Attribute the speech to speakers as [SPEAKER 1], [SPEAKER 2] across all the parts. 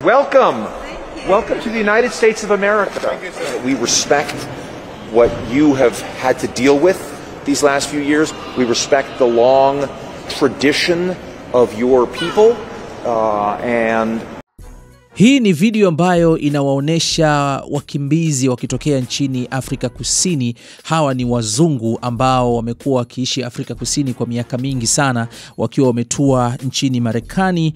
[SPEAKER 1] Welcome. Welcome to the United States of America. We respect what you have had to deal with these last few years. We respect the long tradition of your people and
[SPEAKER 2] hii ni video ambayo inawaonesha wakimbizi wakitokea nchini Afrika Kusini. Hawa ni wazungu ambao wamekuwa wakiishi Afrika Kusini kwa miaka mingi sana, wakiwa wametua nchini Marekani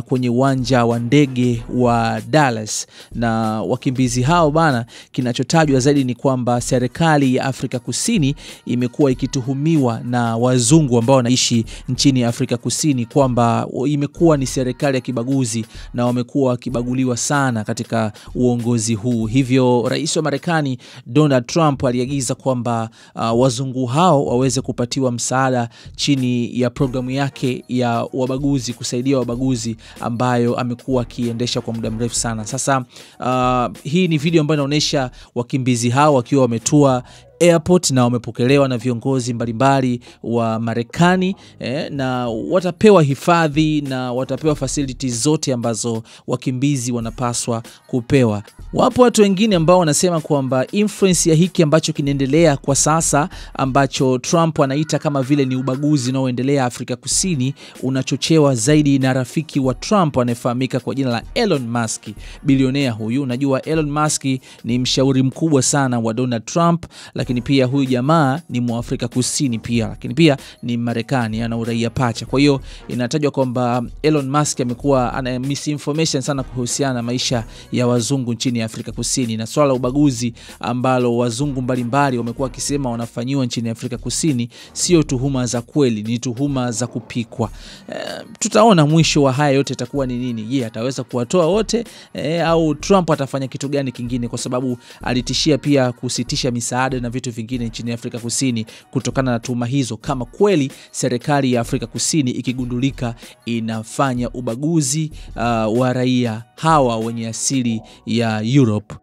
[SPEAKER 2] kwenye uwanja wa ndege wa Dallas. Na wakimbizi hao bana, kinachotajwa zaidi ni kwamba serikali ya Afrika Kusini imekuwa ikituhumiwa na wazungu ambao wanaishi nchini Afrika Kusini kwamba imekuwa ni serikali ya kibaguzi na wamekuwa kibaguliwa sana katika uongozi huu. Hivyo rais wa Marekani Donald Trump aliagiza kwamba wazungu hao waweze kupatiwa msaada chini ya programu yake ya wabaguzi, kusaidia wabaguzi ambayo amekuwa akiendesha kwa muda mrefu sana. Sasa hii ni video ambayo inaonyesha wakimbizi hao wakiwa wametua airport na wamepokelewa na viongozi mbalimbali wa Marekani na watapewa hifadhi na watapewa facilities zote ambazo wakimbizi wanapaswa kupewa. Wapo watu wengine ambao wanasema kwamba influence ya hiki ambacho kinaendelea kwa sasa, ambacho Trump anaita kama vile ni ubaguzi unaoendelea Afrika Kusini, unachochewa zaidi na rafiki wa Trump anayefahamika kwa jina la Elon Musk. Bilionea huyu, unajua Elon Musk ni mshauri mkubwa sana wa Donald Trump, lakini pia huyu jamaa ni Mwafrika Kusini pia, lakini pia ni Marekani, ana uraia pacha. Kwa hiyo inatajwa kwamba Elon Musk amekuwa ana misinformation sana kuhusiana na maisha ya wazungu nchini Afrika Kusini, na swala la ubaguzi ambalo wazungu mbalimbali wamekuwa wakisema wanafanywa nchini Afrika Kusini sio tuhuma za kweli, ni tuhuma za kupikwa. Tutaona mwisho wa haya yote itakuwa ni nini. Je, ataweza kuwatoa wote au Trump atafanya kitu gani kingine, kwa sababu alitishia pia kusitisha misaada na vitu vingine nchini Afrika Kusini kutokana na tuhuma hizo, kama kweli serikali ya Afrika Kusini ikigundulika inafanya ubaguzi wa raia hawa wenye asili ya Europe.